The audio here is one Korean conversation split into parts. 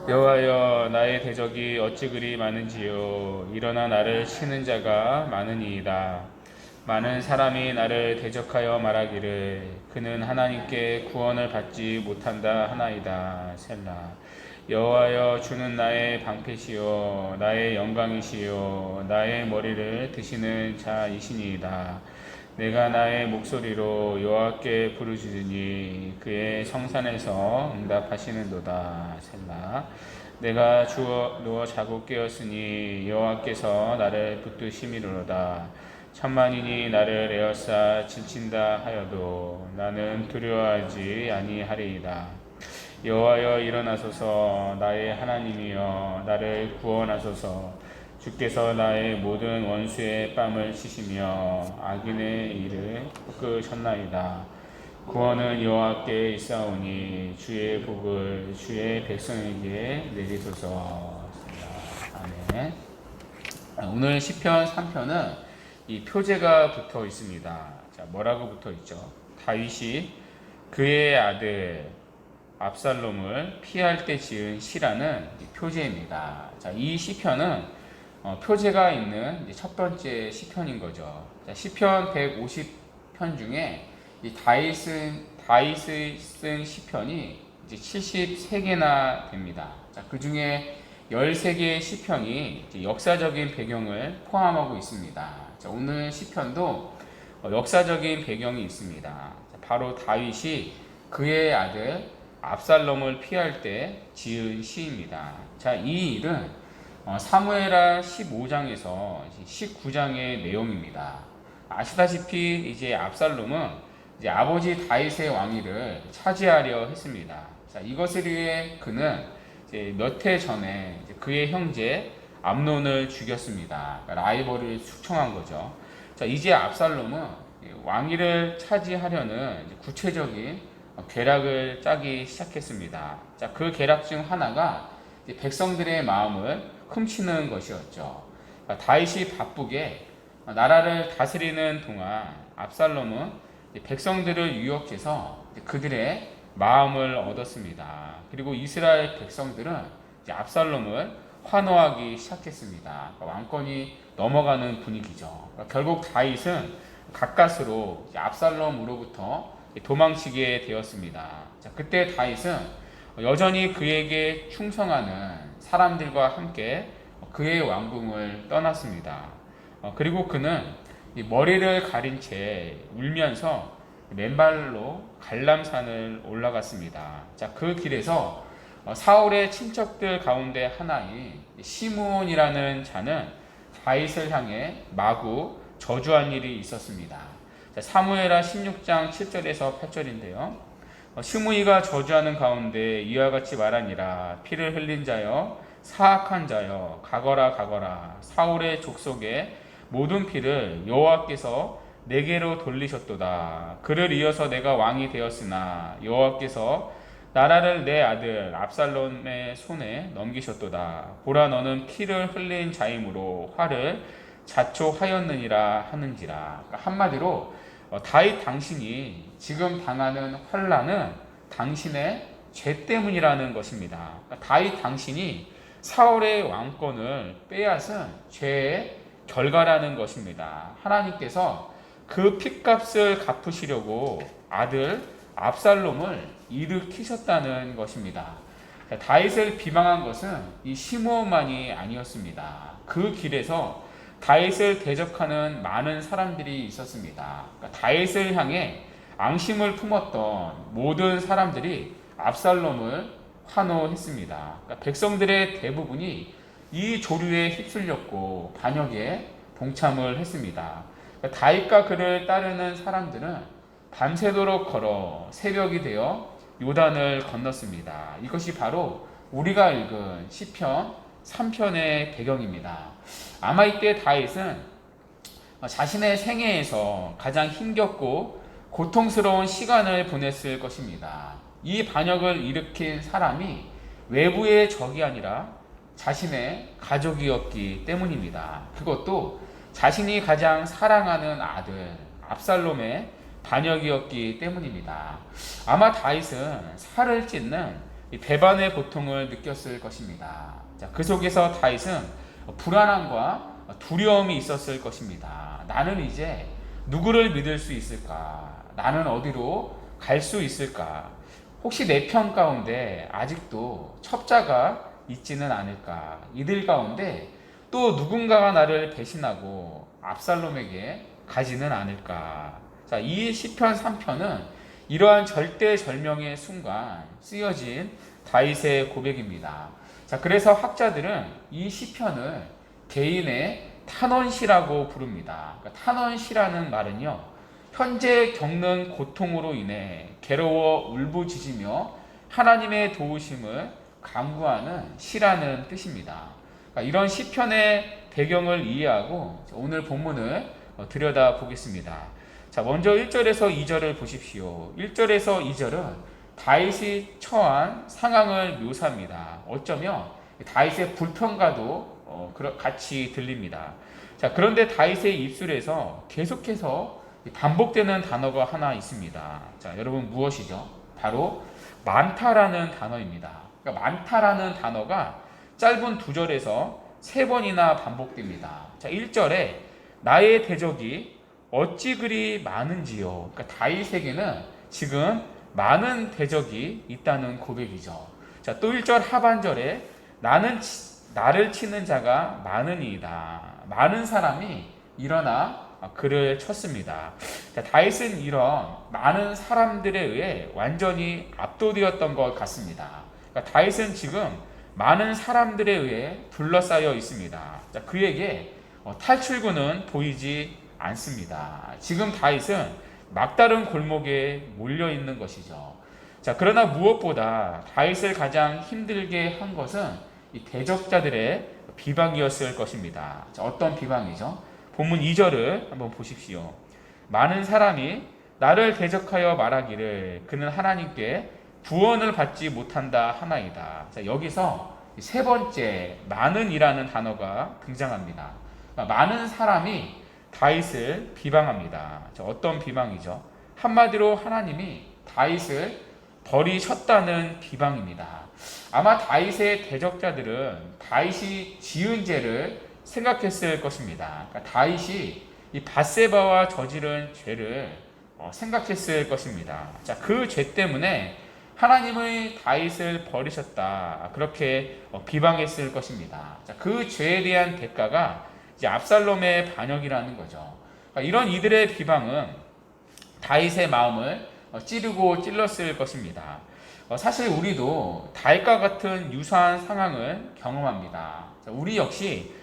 여호와여, 나의 대적이 어찌 그리 많은지요. 일어나 나를 치는 자가 많으니이다. 많은 사람이 나를 대적하여 말하기를 그는 하나님께 구원을 받지 못한다 하나이다. 셀라. 여호와여, 주는 나의 방패시요 나의 영광이시요 나의 머리를 드시는 자이시니이다. 내가 나의 목소리로 여호와께 부르짖으니 그의 성산에서 응답하시는도다. 셀라. 내가 누워 자고 깨었으니 여호와께서 나를 붙드심이로다. 천만인이 나를 에워싸 지친다 하여도 나는 두려워하지 아니하리이다. 여호와여, 일어나소서. 나의 하나님이여, 나를 구원하소서. 주께서 나의 모든 원수의 뺨을 치시며 악인의 일을 꺾으셨나이다. 구원은 여호와께 있사오니 주의 복을 주의 백성에게 내리소서. 아멘. 오늘 시편 3편은 이 표제가 붙어 있습니다. 자, 뭐라고 붙어 있죠? 다윗이 그의 아들 압살롬을 피할 때 지은 시라는 표제입니다. 자, 이 시편은 표제가 있는 첫 번째 시편인 거죠. 자, 시편 150편 중에 이 다윗이 쓴 시편이 이제 73개나 됩니다. 자, 그 중에 13개의 시편이 역사적인 배경을 포함하고 있습니다. 자, 오늘 시편도 역사적인 배경이 있습니다. 자, 바로 다윗이 그의 아들 압살롬을 피할 때 지은 시입니다. 자, 이 일은 사무엘하 15장에서 19장의 내용입니다. 아시다시피 이제 압살롬은 이제 아버지 다윗의 왕위를 차지하려 했습니다. 자, 이것을 위해 그는 몇 해 전에 그의 형제 암논을 죽였습니다. 라이벌을 숙청한 거죠. 자, 이제 압살롬은 왕위를 차지하려는 구체적인 계략을 짜기 시작했습니다. 자, 그 계략 중 하나가 백성들의 마음을 훔치는 것이었죠. 다윗이 바쁘게 나라를 다스리는 동안 압살롬은 백성들을 유혹해서 그들의 마음을 얻었습니다. 그리고 이스라엘 백성들은 압살롬을 환호하기 시작했습니다. 왕권이 넘어가는 분위기죠. 결국 다윗은 가까스로 압살롬으로부터 도망치게 되었습니다. 자, 그때 다윗은 여전히 그에게 충성하는 사람들과 함께 그의 왕궁을 떠났습니다. 그리고 그는 머리를 가린 채 울면서 맨발로 갈람산을 올라갔습니다. 자, 그 길에서 사울의 친척들 가운데 하나인 시므온이라는 자는 다윗을 향해 마구 저주한 일이 있었습니다. 자, 사무엘하 16장 7절에서 8절인데요. 시므이가 저주하는 가운데 이와 같이 말하니라. 피를 흘린 자여, 사악한 자여, 가거라 가거라. 사울의 족속의 모든 피를 여호와께서 내게로 돌리셨도다. 그를 이어서 내가 왕이 되었으나 여호와께서 나라를 내 아들 압살롬의 손에 넘기셨도다. 보라, 너는 피를 흘린 자이므로 화를 자초하였느니라 하는지라. 그러니까 한마디로 다윗 당신이 지금 당하는 환난은 당신의 죄 때문이라는 것입니다. 그러니까 다윗 당신이 사울의 왕권을 빼앗은 죄의 결과라는 것입니다. 하나님께서 그 핏값을 갚으시려고 아들 압살롬을 일으키셨다는 것입니다. 다윗을 비방한 것은 이 시므온만이 아니었습니다. 그 길에서 다윗을 대적하는 많은 사람들이 있었습니다. 그러니까 다윗을 향해 앙심을 품었던 모든 사람들이 압살롬을 환호했습니다. 그러니까 백성들의 대부분이 이 조류에 휩쓸렸고 반역에 동참을 했습니다. 그러니까 다윗과 그를 따르는 사람들은 밤새도록 걸어 새벽이 되어 요단을 건넜습니다. 이것이 바로 우리가 읽은 시편 3편의 배경입니다. 아마 이때 다윗은 자신의 생애에서 가장 힘겹고 고통스러운 시간을 보냈을 것입니다. 이 반역을 일으킨 사람이 외부의 적이 아니라 자신의 가족이었기 때문입니다. 그것도 자신이 가장 사랑하는 아들 압살롬의 반역이었기 때문입니다. 아마 다윗은 살을 찢는 이 배반의 고통을 느꼈을 것입니다. 자, 그 속에서 다윗은 불안함과 두려움이 있었을 것입니다. 나는 이제 누구를 믿을 수 있을까? 나는 어디로 갈 수 있을까? 혹시 내 편 가운데 아직도 첩자가 있지는 않을까? 이들 가운데 또 누군가가 나를 배신하고 압살롬에게 가지는 않을까? 자, 이 시편 3편은 이러한 절대절명의 순간 쓰여진 다윗의 고백입니다. 자, 그래서 학자들은 이 시편을 개인의 탄원시라고 부릅니다. 그러니까 탄원시라는 말은요, 현재 겪는 고통으로 인해 괴로워 울부짖으며 하나님의 도우심을 간구하는 시라는 뜻입니다. 그러니까 이런 시편의 배경을 이해하고 오늘 본문을 들여다 보겠습니다. 자, 먼저 1절에서 2절을 보십시오. 1절에서 2절은 다윗이 처한 상황을 묘사합니다. 어쩌면 다윗의 불평과도 같이 들립니다. 자, 그런데 다윗의 입술에서 계속해서 반복되는 단어가 하나 있습니다. 자, 여러분 무엇이죠? 바로 많다라는 단어입니다. 그러니까 많다라는 단어가 짧은 2절에서 3번이나 반복됩니다. 자, 1절에 나의 대적이 어찌 그리 많은지요. 그러니까 다윗에게는 지금 많은 대적이 있다는 고백이죠. 자, 또 1절 하반절에 나를 치는 자가 많으니이다. 많은 사람이 일어나 그를 쳤습니다. 자, 다윗은 이런 많은 사람들에 의해 완전히 압도되었던 것 같습니다. 그러니까 다윗은 지금 많은 사람들에 의해 둘러싸여 있습니다. 자, 그에게 탈출구는 보이지 않습니다. 지금 다윗은 막다른 골목에 몰려 있는 것이죠. 자, 그러나 무엇보다 다윗을 가장 힘들게 한 것은 이 대적자들의 비방이었을 것입니다. 자, 어떤 비방이죠? 본문 2절을 한번 보십시오. 많은 사람이 나를 대적하여 말하기를 그는 하나님께 구원을 받지 못한다 하나이다. 자, 여기서 세 번째 많은이라는 단어가 등장합니다. 그러니까 많은 사람이 다윗을 비방합니다. 자, 어떤 비방이죠? 한마디로 하나님이 다윗을 버리셨다는 비방입니다. 아마 다윗의 대적자들은 다윗이 지은 죄를 생각했을 것입니다. 그러니까 다윗이 이 밧세바와 저지른 죄를 생각했을 것입니다. 자, 그 죄 때문에 하나님의 다윗을 버리셨다. 그렇게 비방했을 것입니다. 자, 그 죄에 대한 대가가 이제 압살롬의 반역이라는 거죠. 그러니까 이런 이들의 비방은 다윗의 마음을 찌르고 찔렀을 것입니다. 사실 우리도 다윗과 같은 유사한 상황을 경험합니다. 자, 우리 역시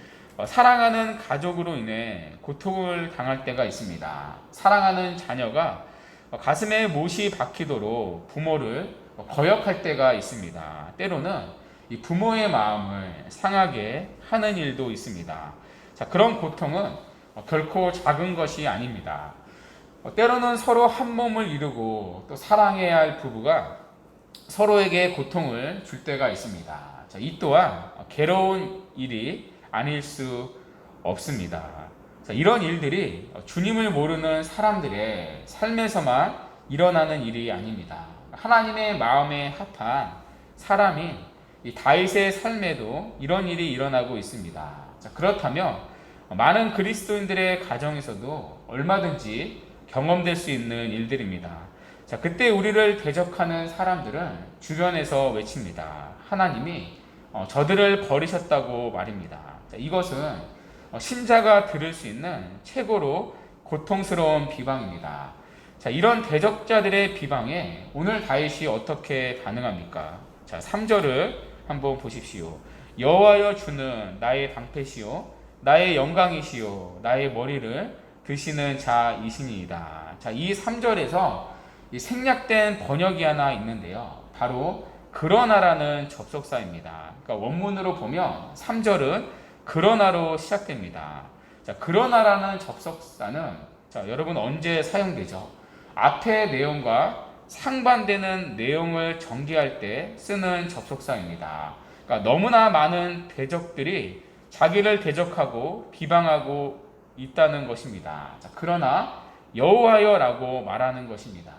사랑하는 가족으로 인해 고통을 당할 때가 있습니다. 사랑하는 자녀가 가슴에 못이 박히도록 부모를 거역할 때가 있습니다. 때로는 이 부모의 마음을 상하게 하는 일도 있습니다. 자, 그런 고통은 결코 작은 것이 아닙니다. 때로는 서로 한 몸을 이루고 또 사랑해야 할 부부가 서로에게 고통을 줄 때가 있습니다. 자, 이 또한 괴로운 일이 아닐 수 없습니다. 자, 이런 일들이 주님을 모르는 사람들의 삶에서만 일어나는 일이 아닙니다. 하나님의 마음에 합한 사람인 이 다윗의 삶에도 이런 일이 일어나고 있습니다. 자, 그렇다면 많은 그리스도인들의 가정에서도 얼마든지 경험될 수 있는 일들입니다. 자, 그때 우리를 대적하는 사람들은 주변에서 외칩니다. 하나님이 저들을 버리셨다고 말입니다. 자, 이것은 신자가 들을 수 있는 최고로 고통스러운 비방입니다. 자, 이런 대적자들의 비방에 오늘 다윗이 어떻게 반응합니까? 자, 3절을 한번 보십시오. 여호와여 주는 나의 방패시요 나의 영광이시요 나의 머리를 드시는 자이시니이다. 자, 이 3절에서 이 생략된 번역이 하나 있는데요. 바로 그러나라는 접속사입니다. 그러니까 원문으로 보면 3절은 그러나로 시작됩니다. 자, 그러나라는 접속사는 자, 여러분 언제 사용되죠? 앞의 내용과 상반되는 내용을 전개할 때 쓰는 접속사입니다. 그러니까 너무나 많은 대적들이 자기를 대적하고 비방하고 있다는 것입니다. 자, 그러나 여호와여라고 말하는 것입니다.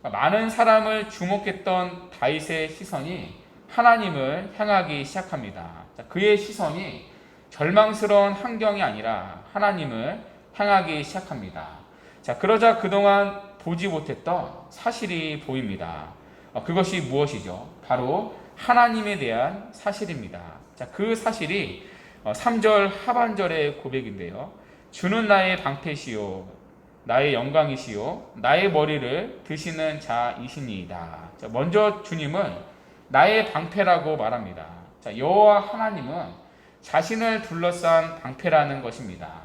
그러니까 많은 사람을 주목했던 다윗의 시선이 하나님을 향하기 시작합니다. 자, 그의 시선이 절망스러운 환경이 아니라 하나님을 향하기 시작합니다. 자, 그러자 그동안 보지 못했던 사실이 보입니다. 그것이 무엇이죠? 바로 하나님에 대한 사실입니다. 자, 그 사실이 3절 하반절의 고백인데요. 주는 나의 방패시요 나의 영광이시요 나의 머리를 드시는 자이시니이다. 자, 먼저 주님은 나의 방패라고 말합니다. 자, 여호와 하나님은 자신을 둘러싼 방패라는 것입니다.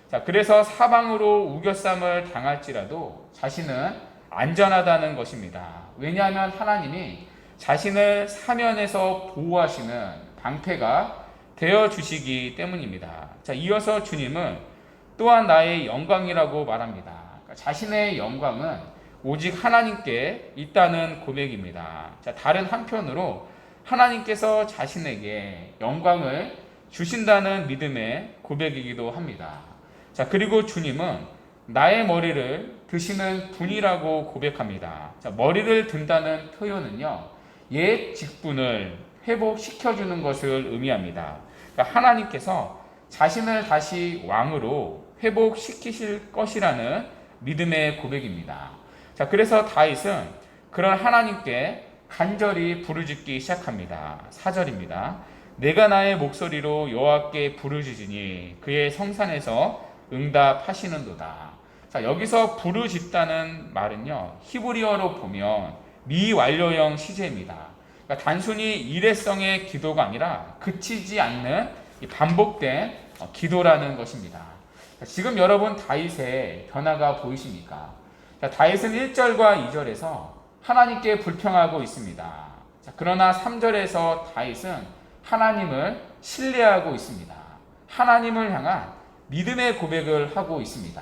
자, 그래서 사방으로 우겨쌈을 당할지라도 자신은 안전하다는 것입니다. 왜냐하면 하나님이 자신을 사면에서 보호하시는 방패가 되어 주시기 때문입니다. 자, 이어서 주님은 또한 나의 영광이라고 말합니다. 그러니까 자신의 영광은 오직 하나님께 있다는 고백입니다. 자, 다른 한편으로 하나님께서 자신에게 영광을 주신다는 믿음의 고백이기도 합니다. 자, 그리고 주님은 나의 머리를 드시는 분이라고 고백합니다. 자, 머리를 든다는 표현은요, 옛 직분을 회복시켜주는 것을 의미합니다. 그러니까 하나님께서 자신을 다시 왕으로 회복시키실 것이라는 믿음의 고백입니다. 자, 그래서 다윗은 그런 하나님께 간절히 부르짖기 시작합니다. 4절입니다. 내가 나의 목소리로 여호와께 부르짖으니 그의 성산에서 응답하시는도다. 자, 여기서 부르짖다는 말은요, 히브리어로 보면 미완료형 시제입니다. 그러니까 단순히 일회성의 기도가 아니라 그치지 않는 반복된 기도라는 것입니다. 지금 여러분 다윗의 변화가 보이십니까? 자, 다윗은 1절과 2절에서 하나님께 불평하고 있습니다. 자, 그러나 3절에서 다윗은 하나님을 신뢰하고 있습니다. 하나님을 향한 믿음의 고백을 하고 있습니다.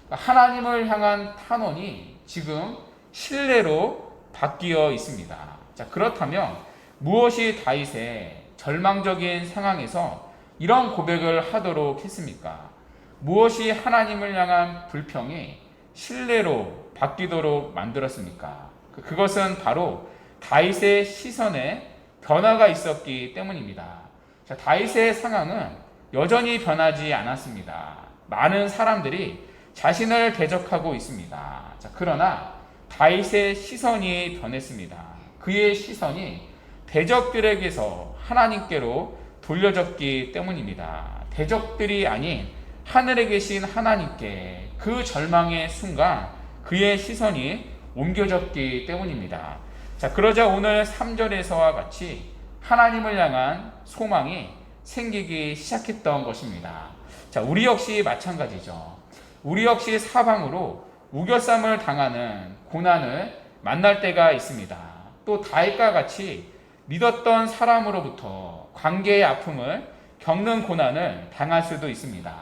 그러니까 하나님을 향한 탄원이 지금 신뢰로 바뀌어 있습니다. 자, 그렇다면 무엇이 다윗의 절망적인 상황에서 이런 고백을 하도록 했습니까? 무엇이 하나님을 향한 불평이 신뢰로 바뀌도록 만들었습니까? 그것은 바로 다윗의 시선에 변화가 있었기 때문입니다. 자, 다윗의 상황은 여전히 변하지 않았습니다. 많은 사람들이 자신을 대적하고 있습니다. 자, 그러나 다윗의 시선이 변했습니다. 그의 시선이 대적들에게서 하나님께로 돌려졌기 때문입니다. 대적들이 아닌 하늘에 계신 하나님께 그 절망의 순간 그의 시선이 옮겨졌기 때문입니다. 자, 그러자 오늘 3절에서와 같이 하나님을 향한 소망이 생기기 시작했던 것입니다. 자, 우리 역시 마찬가지죠. 우리 역시 사방으로 우겨쌈을 당하는 고난을 만날 때가 있습니다. 또 다윗과 같이 믿었던 사람으로부터 관계의 아픔을 겪는 고난을 당할 수도 있습니다.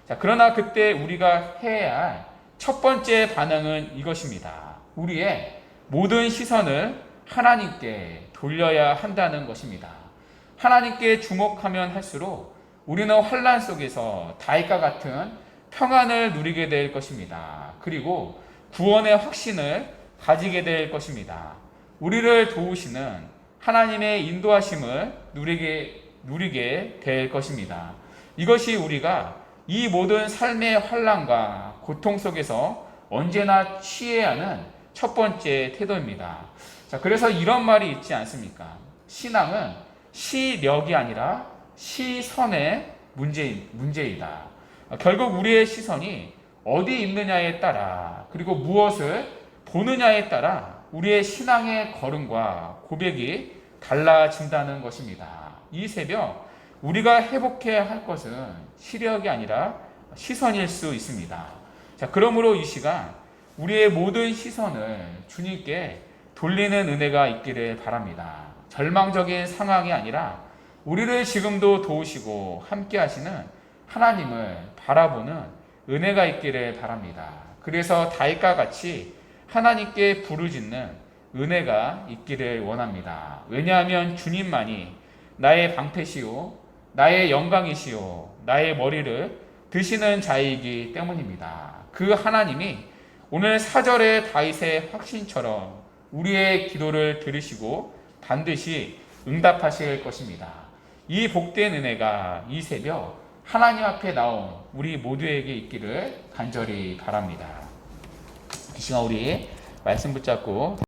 자, 그러나 그때 우리가 해야 할 첫 번째 반응은 이것입니다. 우리의 모든 시선을 하나님께 돌려야 한다는 것입니다. 하나님께 주목하면 할수록 우리는 환난 속에서 다윗과 같은 평안을 누리게 될 것입니다. 그리고 구원의 확신을 가지게 될 것입니다. 우리를 도우시는 하나님의 인도하심을 누리게 될 것입니다. 이것이 우리가 이 모든 삶의 환난과 고통 속에서 언제나 취해야 하는 첫 번째 태도입니다. 자, 그래서 이런 말이 있지 않습니까? 신앙은 시력이 아니라 시선의 문제이다. 결국 우리의 시선이 어디 있느냐에 따라, 그리고 무엇을 보느냐에 따라 우리의 신앙의 걸음과 고백이 달라진다는 것입니다. 이 새벽 우리가 회복해야 할 것은 시력이 아니라 시선일 수 있습니다. 자, 그러므로 이 시간 우리의 모든 시선을 주님께 돌리는 은혜가 있기를 바랍니다. 절망적인 상황이 아니라 우리를 지금도 도우시고 함께 하시는 하나님을 바라보는 은혜가 있기를 바랍니다. 그래서 다윗과 같이 하나님께 부르짖는 은혜가 있기를 원합니다. 왜냐하면 주님만이 나의 방패시오 나의 영광이시오 나의 머리를 드시는 자이기 때문입니다. 그 하나님이 오늘 4절의 다윗의 확신처럼 우리의 기도를 들으시고 반드시 응답하실 것입니다. 이 복된 은혜가 이 새벽 하나님 앞에 나온 우리 모두에게 있기를 간절히 바랍니다. 이 시간 우리 말씀 붙잡고